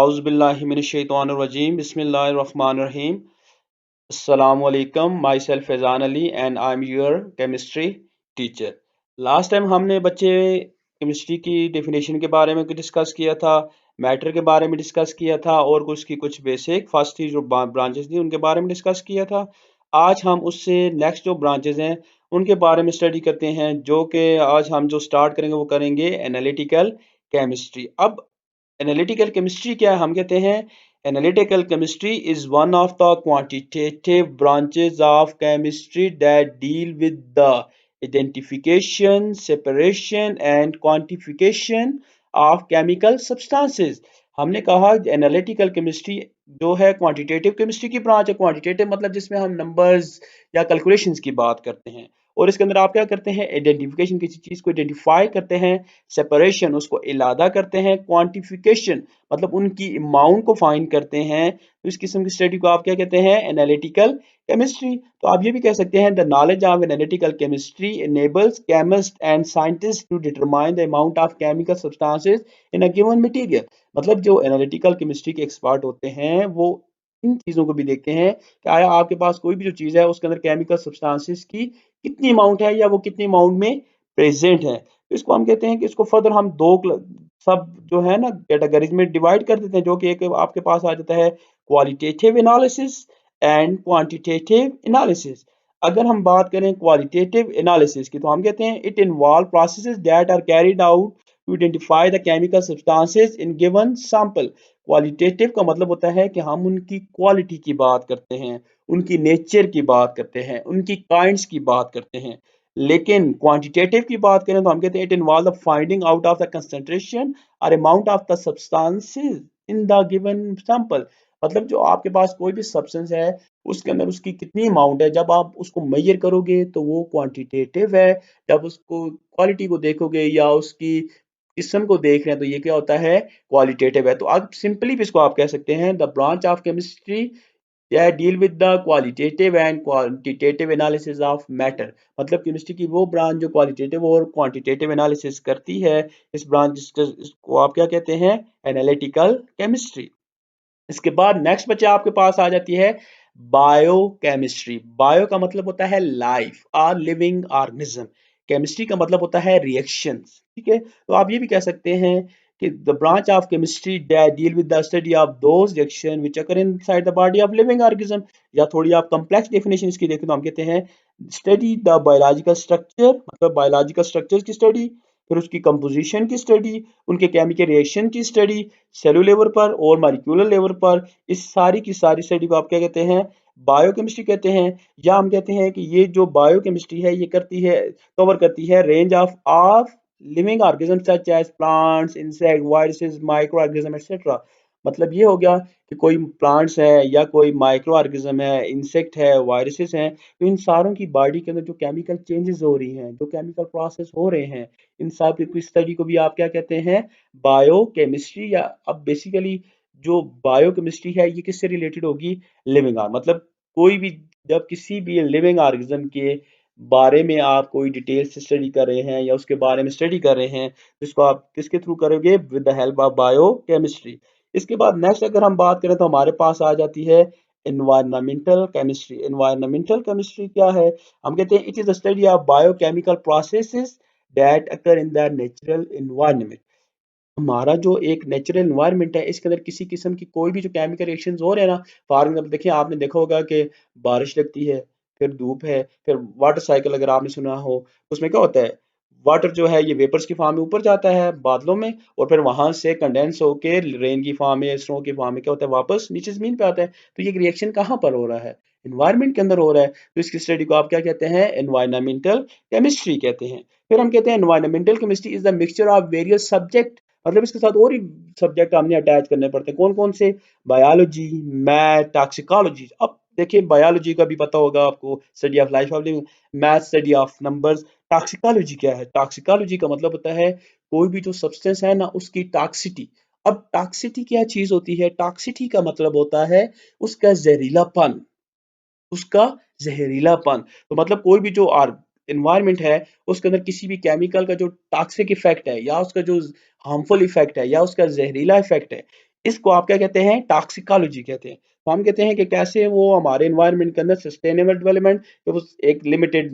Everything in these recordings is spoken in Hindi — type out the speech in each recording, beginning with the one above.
Auzubillahiminash-shaytanir-rajim. Bismillahir-rahmanir-rahim. Assalamualaikum. Myself Faizan Ali and I'm your chemistry teacher. Last time हमने बच्चे केमिस्ट्री की डेफिनेशन के बारे में डिस्कस किया था, मैटर के बारे में डिस्कस किया था और उसकी कुछ बेसिक फर्स्ट थी जो ब्रांचेस थी उनके बारे में डिस्कस किया था। आज हम उससे नेक्स्ट जो ब्रांचेस हैं उनके बारे में स्टडी करते हैं, जो कि आज हम जो स्टार्ट करेंगे वो करेंगे एनालिटिकल केमिस्ट्री। अब एनालिटिकल केमिस्ट्री क्या है? हम कहते हैं analytical chemistry is one of the quantitative branches of chemistry that deal with the identification, separation and quantification of chemical substances। हमने कहा एनालिटिकल केमिस्ट्री जो है क्वांटिटेटिव केमिस्ट्री की ब्रांच है। क्वांटिटेटिव मतलब जिसमें हम नंबर्स या कैलकुलेशंस की बात करते हैं, और इसके अंदर आप क्या करते हैं? आइडेंटिफिकेशन, किसी चीज को आइडेंटिफाई करते हैं, सेपरेशन उसको इलादा करते हैं, क्वांटिफिकेशन मतलब उनकी अमाउंट को फाइंड करते हैं। तो इस किस्म की स्टडी को आप क्या कहते हैं? Analytical chemistry. तो आप ये भी कह सकते हैं the knowledge of analytical chemistry enables chemists and scientists to determine the amount of chemical substances in a given material। मतलब जो एनालिटिकल केमिस्ट्री के एक्सपर्ट होते हैं वो इन चीजों को भी देखते हैं कि आया आपके पास कोई भी जो चीज है उसके अंदर केमिकल सब्सटेंसेस की कितनी अमाउंट है या वो कितनी अमाउंट में प्रेजेंट है। तो इसको हम कहते हैं कि इसको फर्दर हम दो सब जो है ना कैटेगरीज में डिवाइड कर देते हैं, जो कि एक आपके पास आ जाता है qualitative analysis and quantitative analysis. अगर हम बात करें क्वालिटेटिव एनालिसिस की तो हम कहते हैं it involve processes that are carried out to identify the chemical substances in given sample. Qualitative का मतलब होता है कि हम उनकी क्वालिटी की बात करते हैं, उनकी नेचर की बात करते हैं, उनकी काइंड्स की बात करते हैं। लेकिन क्वांटिटेटिव की बात करें तो हम कहते हैं it involve the finding out of the concentration और amount of the substances in the given sample. मतलब जो आपके पास कोई भी सब्सटेंस है उसके अंदर उसकी कितनी अमाउंट है, जब आप उसको मेजर करोगे तो वो क्वांटिटेटिव है। जब उसको क्वालिटी को देखोगे या उसकी किस्म को देख रहे हैं तो ये क्या होता है? क्वालिटेटिव है। तो आप सिंपली भी इसको आप कह सकते हैं the branch of chemistry that deal with the qualitative and quantitative analysis of matter. मतलब केमिस्ट्री की वो ब्रांच जो क्वालिटेटिव और क्वांटिटेटिव एनालिसिस करती है, इस ब्रांच इसको आप क्या कहते हैं? Analytical chemistry. इसके बाद नेक्स्ट बच्चे आपके पास आ जाती है बायोकेमिस्ट्री। बायो का मतलब होता है लाइफ और लिविंग ऑर्गेनिज्म। केमिस्ट्री का मतलब होता है रिएक्शंस। ठीक है, तो आप ये भी कह सकते हैं कि the branch of chemistry that deal with the study of those reaction which occur inside the body of living organism. या थोड़ी आप कॉम्प्लेक्स डेफिनेशन इसकी देखें तो हम कहते हैं स्टडी द बायोलॉजिकल स्ट्रक्चर, मतलब बायोलॉजिकल स्ट्रक्चर की स्टडी, फिर उसकी कंपोजिशन की स्टडी, उनके केमिकल रिएक्शन की स्टडी सेलुलर लेवल पर और मॉलिक्यूलर लेवल पर। इस सारी की सारी स्टडी को आप क्या कहते हैं? बायोकेमिस्ट्री कहते हैं। या हम कहते हैं कि ये जो बायोकेमिस्ट्री है ये करती है, कवर करती है range of living organism such as plants, insect, viruses, micro organism etcetera. मतलब ये हो गया कि कोई प्लांट्स है या कोई माइक्रो ऑर्गेनिज्म है, इंसेक्ट है, वायरसेस हैं, तो इन सारों की बॉडी के अंदर जो केमिकल चेंजेस हो रही हैं, जो केमिकल प्रोसेस हो रहे हैं, इन सब की स्टडी को भी आप क्या कहते हैं? बायोकेमिस्ट्री। या अब बेसिकली जो बायोकेमिस्ट्री है ये किससे रिलेटेड होगी? लिविंग आर मतलब कोई भी, जब किसी भी लिविंग ऑर्गेनिज्म के बारे में आप कोई डिटेल से स्टडी कर रहे हैं या उसके बारे में स्टडी कर रहे हैं तो इसको आप किसके थ्रू करोगे? With the help of biochemistry. इसके बाद नेक्स्ट अगर हम बात करें तो हमारे पास आ जाती है एनवायरमेंटल केमिस्ट्री। एनवायरमेंटल केमिस्ट्री क्या है? हम कहते हैं it is the study of biochemical processes that occur in the natural environment. हमारा जो एक नेचुरल एनवायरनमेंट है इसके अंदर किसी किस्म की कोई भी जो केमिकल रिएक्शंस हो रहे हैं ना, फॉर एग्जाम्पल देखिए आपने देखा होगा कि बारिश लगती है, फिर धूप है, फिर वाटर साइकिल अगर आपने सुना हो, उसमें क्या होता है? वाटर जो है ये वेपर्स की फॉर्म में ऊपर जाता है बादलों में, और फिर वहां से कंडेंस होके रेन की फॉर्म में, स्नो की फॉर्म में क्या होता है? वापस नीचे जमीन पे आता है। तो ये रिएक्शन कहाँ पर हो रहा है? एनवायरनमेंट के अंदर हो रहा है। तो इसकी स्टडी को आप क्या कहते हैं? एनवायरमेंटल केमिस्ट्री कहते हैं। फिर हम कहते हैं environmental chemistry is the mixture of various subject. मतलब इसके साथ और ही सब्जेक्ट हमने अटैच करने पड़ते हैं। कौन कौन से? Biology, math, toxicology. अब देखिए बायोलॉजी का भी पता होगा आपको, study of life of living. Math study of numbers. Toxicology क्या है? टॉक्सिकोलॉजी का मतलब होता है कोई भी जो सब्सटेंस है ना उसकी टॉक्सिटी। अब टॉक्सिटी क्या चीज होती है? टॉक्सिटी का मतलब होता है उसका जहरीलापन, उसका जहरीलापन। तो मतलब कोई भी जो एनवायरनमेंट है उसके अंदर किसी भी केमिकल का जो टॉक्सिक इफेक्ट है या उसका जो हार्मफुल इफेक्ट है या उसका जहरीला इफेक्ट है, इसको आप क्या कहते हैं, टॉक्सिकोलॉजी कहते हैं। तो हम कहते हैं कि कैसे वो हमारे एनवायरनमेंट के अंदर सस्टेनेबल डेवलपमेंट, तो वो एक लिमिटेड,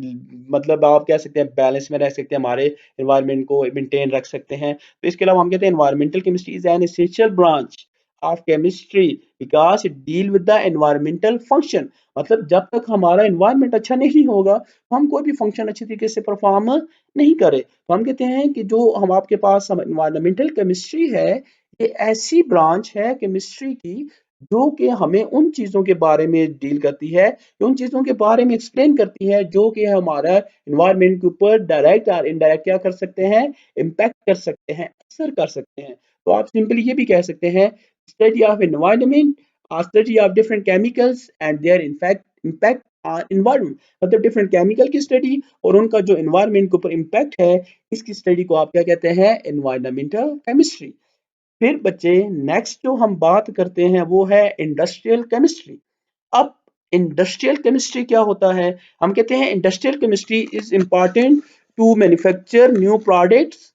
मतलब आप कह सकते हैं बैलेंस में रह सकते हैं, हमारे एनवायरनमेंट को मेंटेन रख सकते हैं। तो इसके अलावा हम कहते हैं environmental chemistry is an essential branch of chemistry because it deal with the environmental function. मतलब जब तक हमारा एनवायरनमेंट अच्छा नहीं होगा तो हम कोई भी फंक्शन अच्छी तरीके से परफॉर्म नहीं करे। तो हम कहते हैं कि जो हम आपके पास एनवायरमेंटल केमिस्ट्री है, ये ऐसी ब्रांच है केमिस्ट्री की जो कि हमें उन चीज़ों के बारे में डील करती है, उन चीज़ों के बारे में एक्सप्लेन करती है जो कि हमारा एनवायरनमेंट के ऊपर डायरेक्ट और इनडायरेक्ट क्या कर सकते हैं, इम्पैक्ट कर सकते हैं, असर कर सकते हैं। तो आप सिंपली ये भी कह सकते हैं, स्टडी ऑफ एनवायरनमेंट और study of different chemicals and their in fact impact environment. मतलब डिफरेंट केमिकल की स्टडी और उनका जो एनवायरनमेंट के ऊपर इम्पैक्ट है, इसकी स्टडी को आप क्या कहते हैं, एनवायरनमेंटल केमिस्ट्री। फिर बच्चे नेक्स्ट जो हम बात करते हैं वो है इंडस्ट्रियल केमिस्ट्री। अब इंडस्ट्रियल केमिस्ट्री क्या होता है? हम कहते हैं industrial chemistry is important to manufacture new products,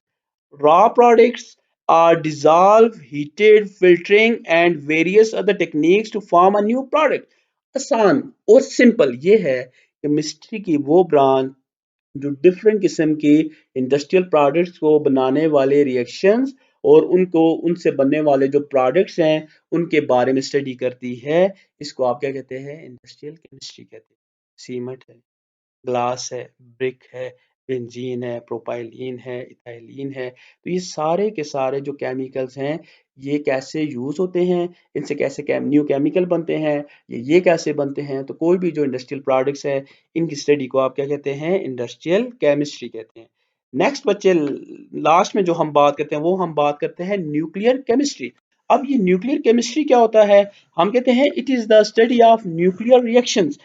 raw products are dissolved, heated, filtering and various other techniques to form a new product। आसान और सिंपल ये है केमिस्ट्री की वो ब्रांच जो डिफरेंट किस्म की इंडस्ट्रियल प्रोडक्ट्स को बनाने वाले रिएक्शंस और उनको उनसे बनने वाले जो प्रोडक्ट्स हैं उनके बारे में स्टडी करती है। इसको आप क्या कहते हैं, इंडस्ट्रियल केमिस्ट्री कहते हैं। सीमेंट है, ग्लास है, ब्रिक है, बेंजीन है, प्रोपाइलीन है, इथाइलीन है। तो ये सारे के सारे जो केमिकल्स हैं, ये कैसे यूज़ होते हैं, इनसे कैसे न्यू केमिकल बनते हैं, ये कैसे बनते हैं। तो कोई भी जो इंडस्ट्रियल प्रोडक्ट्स है, इनकी स्टडी को आप क्या कहते हैं, इंडस्ट्रियल केमिस्ट्री कहते हैं। नेक्स्ट बच्चे, लास्ट में जो हम बात करते हैं वो हम बात करते हैं न्यूक्लियर केमिस्ट्री। अब ये न्यूक्लियर केमिस्ट्री क्या होता है? हम कहते हैं it is the study of nuclear reactions.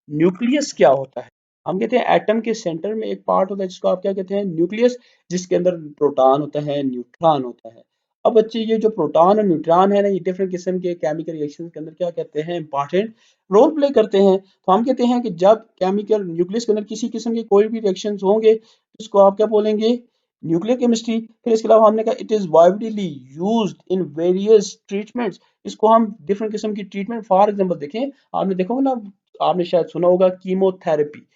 Nucleus क्या होता है? हम कहते हैं एटम के सेंटर में एक पार्ट होता है जिसको आप क्या कहते हैं, न्यूक्लियस, जिसके अंदर प्रोटॉन होता है, न्यूट्रॉन होता है। अब बच्चे ये जो प्रोटॉन और न्यूट्रॉन है ना, ये डिफरेंट किस्म के केमिकल रिएक्शन के अंदर क्या कहते हैं, इंपॉर्टेंट रोल प्ले करते हैं। तो हम कहते हैं कि जब केमिकल न्यूक्लियस के अंदर किसी किस्म के कोई भी रिएक्शन होंगे तो इसको आप क्या बोलेंगे, न्यूक्लियर केमिस्ट्री। फिर इसके अलावा हमने कहा it is widely used in various treatments. इसको हम डिफरेंट किस्म की ट्रीटमेंट, फॉर एग्जांपल देखें, आपने देखा होगा ना, आपने शायद सुना होगा कीमोथेरेपी।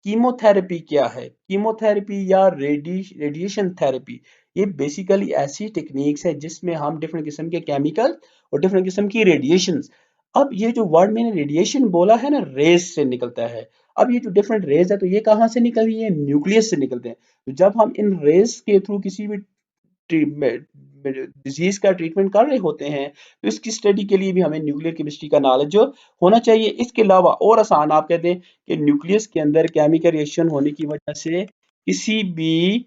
कीमोथेरेपी क्या है? कीमोथेरेपी या रेडिएशन थेरेपी, ये बेसिकली ऐसी टेक्निक्स है जिसमें हम डिफरेंट किस्म के केमिकल और डिफरेंट किस्म की रेडिएशंस। अब ये जो वर्ड मैंने रेडिएशन बोला है ना, रेज से निकलता है। अब ये जो डिफरेंट रेज है तो ये कहाँ से निकल रही है, न्यूक्लियस से निकलते हैं। तो जब हम इन रेज के थ्रू किसी भी डिजीज का ट्रीटमेंट कर रहे होते हैं तो इसकी स्टडी के लिए भी हमें न्यूक्लियर केमिस्ट्री का नॉलेज होना चाहिए। इसके अलावा और आसान आप कहते हैं कि न्यूक्लियस के अंदर केमिकल रिएक्शन होने की वजह से किसी भी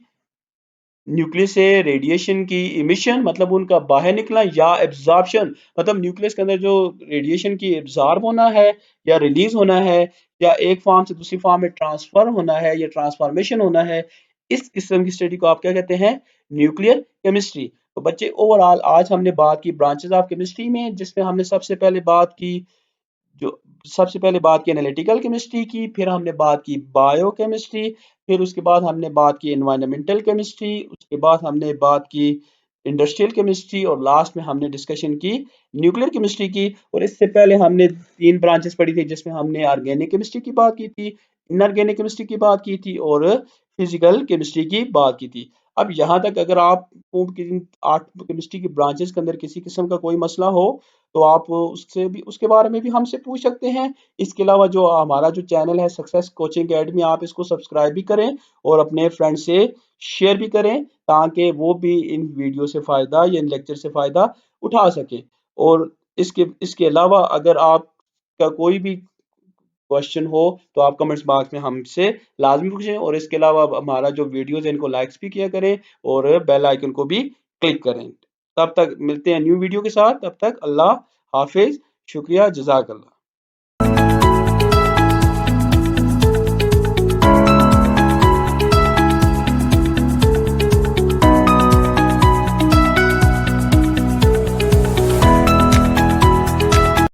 न्यूक्लियस से रेडिएशन की इमिशन, मतलब उनका बाहर निकलना, या एब्जॉर्प्शन, मतलब न्यूक्लियस के अंदर जो रेडिएशन की एब्जॉर्ब होना है या रिलीज होना है, या एक फॉर्म से दूसरी फॉर्म में ट्रांसफर होना है या ट्रांसफॉर्मेशन होना है, इस किस्म की स्टडी को आप क्या कहते हैं, न्यूक्लियर केमिस्ट्री। तो बच्चे ओवरऑल आज हमने बात की ब्रांचेस ऑफ केमिस्ट्री में, जिसमें हमने जो सबसे पहले बात की एनालिटिकल केमिस्ट्री की, फिर हमने बात की बायोकेमिस्ट्री, फिर उसके बाद हमने बात की एनवायरमेंटल केमिस्ट्री, उसके बाद हमने बात की इंडस्ट्रियल केमिस्ट्री, और लास्ट में हमने डिस्कशन की न्यूक्लियर केमिस्ट्री की। और इससे पहले हमने तीन ब्रांचेस पढ़ी थी जिसमें हमने ऑर्गेनिक केमिस्ट्री की बात की थी, इनऑर्गेनिक केमिस्ट्री की बात की थी और फिजिकल केमिस्ट्री की बात की थी। अब यहाँ तक अगर आपको किसी आर्ट केमिस्ट्री की ब्रांचेस के अंदर किसी किस्म का कोई मसला हो तो आप उससे भी, उसके बारे में भी हमसे पूछ सकते हैं। इसके अलावा जो हमारा जो चैनल है सक्सेस कोचिंग एकेडमी, आप इसको सब्सक्राइब भी करें और अपने फ्रेंड से शेयर भी करें ताकि वो भी इन वीडियो से फ़ायदा या इन लेक्चर से फ़ायदा उठा सके। और इसके इसके अलावा अगर आपका कोई भी क्वेश्चन हो तो आप कमेंट्स बॉक्स में हमसे लाजमी पूछें, और इसके अलावा हमारा जो वीडियोस है इनको लाइक्स भी किया करें और बेल आइकन को भी क्लिक करें। तब तक मिलते हैं न्यू वीडियो के साथ, तब तक अल्लाह हाफिज, शुक्रिया, जजाकल्लाह।